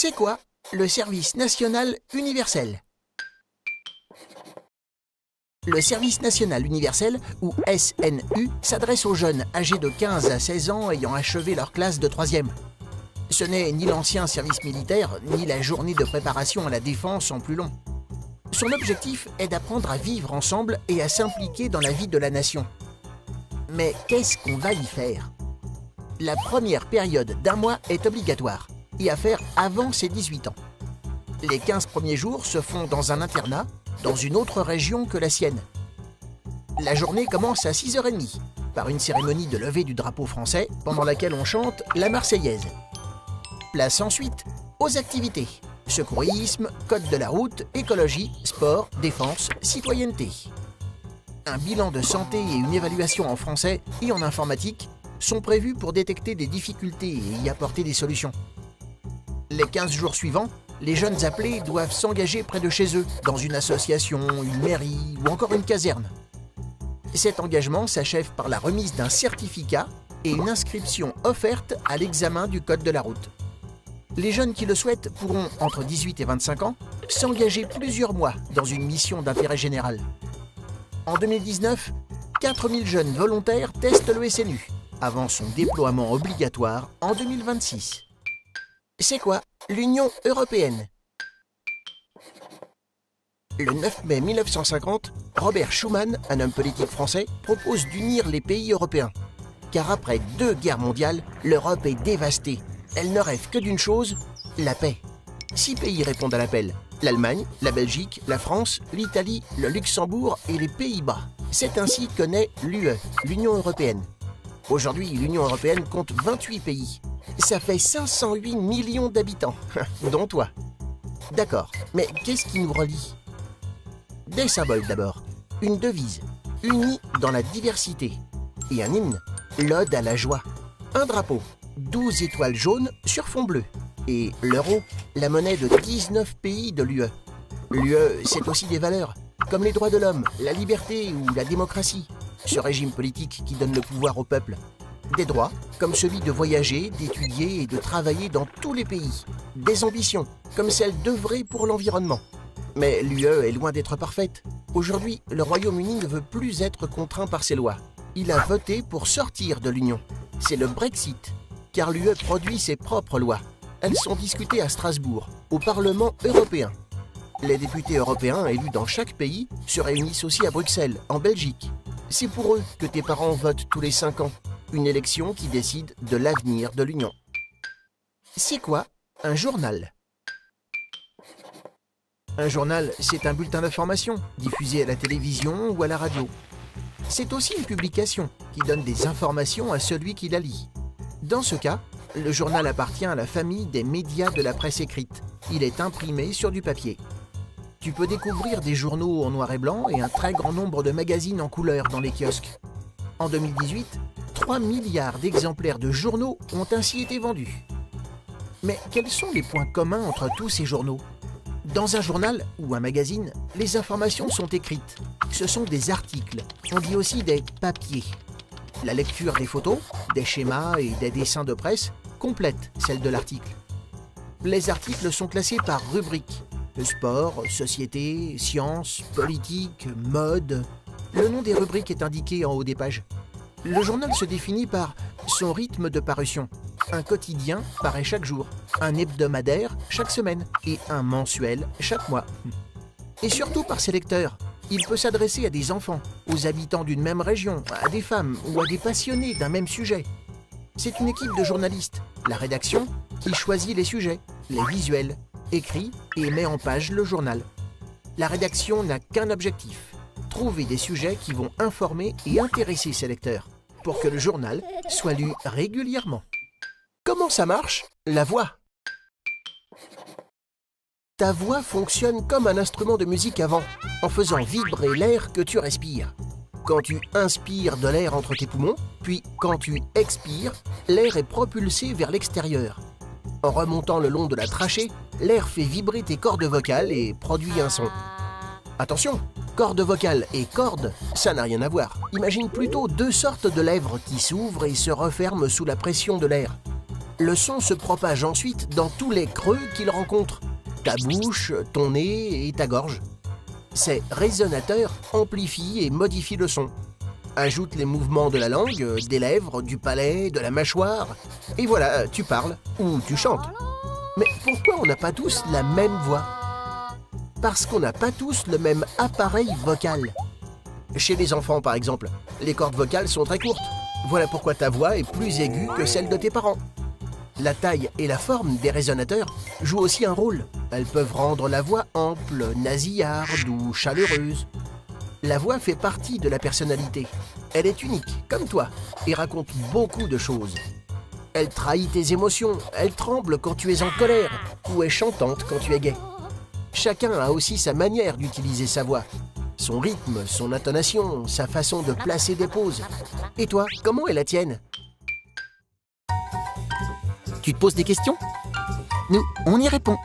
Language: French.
C'est quoi le service national universel? Le service national universel, ou SNU, s'adresse aux jeunes âgés de 15 à 16 ans ayant achevé leur classe de 3e. Ce n'est ni l'ancien service militaire, ni la journée de préparation à la défense en plus long. Son objectif est d'apprendre à vivre ensemble et à s'impliquer dans la vie de la nation. Mais qu'est-ce qu'on va y faire? La première période d'1 mois est obligatoire, et à faire avant ses 18 ans. Les 15 premiers jours se font dans un internat, dans une autre région que la sienne. La journée commence à 6h30, par une cérémonie de levée du drapeau français, pendant laquelle on chante la Marseillaise. Place ensuite aux activités: secourisme, code de la route, écologie, sport, défense, citoyenneté. Un bilan de santé et une évaluation en français et en informatique sont prévus pour détecter des difficultés et y apporter des solutions. Les 15 jours suivants, les jeunes appelés doivent s'engager près de chez eux, dans une association, une mairie ou encore une caserne. Cet engagement s'achève par la remise d'un certificat et une inscription offerte à l'examen du code de la route. Les jeunes qui le souhaitent pourront, entre 18 et 25 ans, s'engager plusieurs mois dans une mission d'intérêt général. En 2019, 4000 jeunes volontaires testent le SNU, avant son déploiement obligatoire en 2026. C'est quoi l'Union européenne? Le 9 mai 1950, Robert Schuman, un homme politique français, propose d'unir les pays européens. Car après 2 guerres mondiales, l'Europe est dévastée. Elle ne rêve que d'une chose, la paix. 6 pays répondent à l'appel: l'Allemagne, la Belgique, la France, l'Italie, le Luxembourg et les Pays-Bas. C'est ainsi que naît l'UE, l'Union européenne. Aujourd'hui, l'Union européenne compte 28 pays. Ça fait 508 millions d'habitants, dont toi. D'accord, mais qu'est-ce qui nous relie? Des symboles d'abord. Une devise, unie dans la diversité. Et un hymne, l'ode à la joie. Un drapeau, 12 étoiles jaunes sur fond bleu. Et l'euro, la monnaie de 19 pays de l'UE. L'UE, c'est aussi des valeurs, comme les droits de l'homme, la liberté ou la démocratie. Ce régime politique qui donne le pouvoir au peuple. Des droits, comme celui de voyager, d'étudier et de travailler dans tous les pays. Des ambitions, comme celle d'œuvrer pour l'environnement. Mais l'UE est loin d'être parfaite. Aujourd'hui, le Royaume-Uni ne veut plus être contraint par ses lois. Il a voté pour sortir de l'Union. C'est le Brexit, car l'UE produit ses propres lois. Elles sont discutées à Strasbourg, au Parlement européen. Les députés européens élus dans chaque pays se réunissent aussi à Bruxelles, en Belgique. C'est pour eux que tes parents votent tous les 5 ans. Une élection qui décide de l'avenir de l'Union. C'est quoi un journal? Un journal, c'est un bulletin d'information, diffusé à la télévision ou à la radio. C'est aussi une publication qui donne des informations à celui qui la lit. Dans ce cas, le journal appartient à la famille des médias de la presse écrite. Il est imprimé sur du papier. Tu peux découvrir des journaux en noir et blanc et un très grand nombre de magazines en couleur dans les kiosques. En 2018, 3 milliards d'exemplaires de journaux ont ainsi été vendus. Mais quels sont les points communs entre tous ces journaux? Dans un journal ou un magazine, les informations sont écrites. Ce sont des articles. On dit aussi des papiers. La lecture des photos, des schémas et des dessins de presse complète celle de l'article. Les articles sont classés par rubrique. Sport, société, sciences, politique, mode. Le nom des rubriques est indiqué en haut des pages. Le journal se définit par son rythme de parution. Un quotidien paraît chaque jour, un hebdomadaire chaque semaine et un mensuel chaque mois. Et surtout par ses lecteurs. Il peut s'adresser à des enfants, aux habitants d'une même région, à des femmes ou à des passionnés d'un même sujet. C'est une équipe de journalistes, la rédaction, qui choisit les sujets, les visuels, écrit et met en page le journal. La rédaction n'a qu'un objectif: trouver des sujets qui vont informer et intéresser ses lecteurs, pour que le journal soit lu régulièrement. Comment ça marche, la voix? Ta voix fonctionne comme un instrument de musique à vent, en faisant vibrer l'air que tu respires. Quand tu inspires de l'air entre tes poumons, puis quand tu expires, l'air est propulsé vers l'extérieur. En remontant le long de la trachée, l'air fait vibrer tes cordes vocales et produit un son. Attention, cordes vocales et cordes, ça n'a rien à voir. Imagine plutôt 2 sortes de lèvres qui s'ouvrent et se referment sous la pression de l'air. Le son se propage ensuite dans tous les creux qu'il rencontre. Ta bouche, ton nez et ta gorge. Ces résonateurs amplifient et modifient le son. Ajoute les mouvements de la langue, des lèvres, du palais, de la mâchoire. Et voilà, tu parles ou tu chantes. Mais pourquoi on n'a pas tous la même voix? Parce qu'on n'a pas tous le même appareil vocal. Chez les enfants, par exemple, les cordes vocales sont très courtes. Voilà pourquoi ta voix est plus aiguë que celle de tes parents. La taille et la forme des résonateurs jouent aussi un rôle. Elles peuvent rendre la voix ample, nasillarde ou chaleureuse. La voix fait partie de la personnalité. Elle est unique, comme toi, et raconte beaucoup de choses. Elle trahit tes émotions, elle tremble quand tu es en colère, ou est chantante quand tu es gai. Chacun a aussi sa manière d'utiliser sa voix. Son rythme, son intonation, sa façon de placer des pauses. Et toi, comment est la tienne? Tu te poses des questions? Nous, on y répond.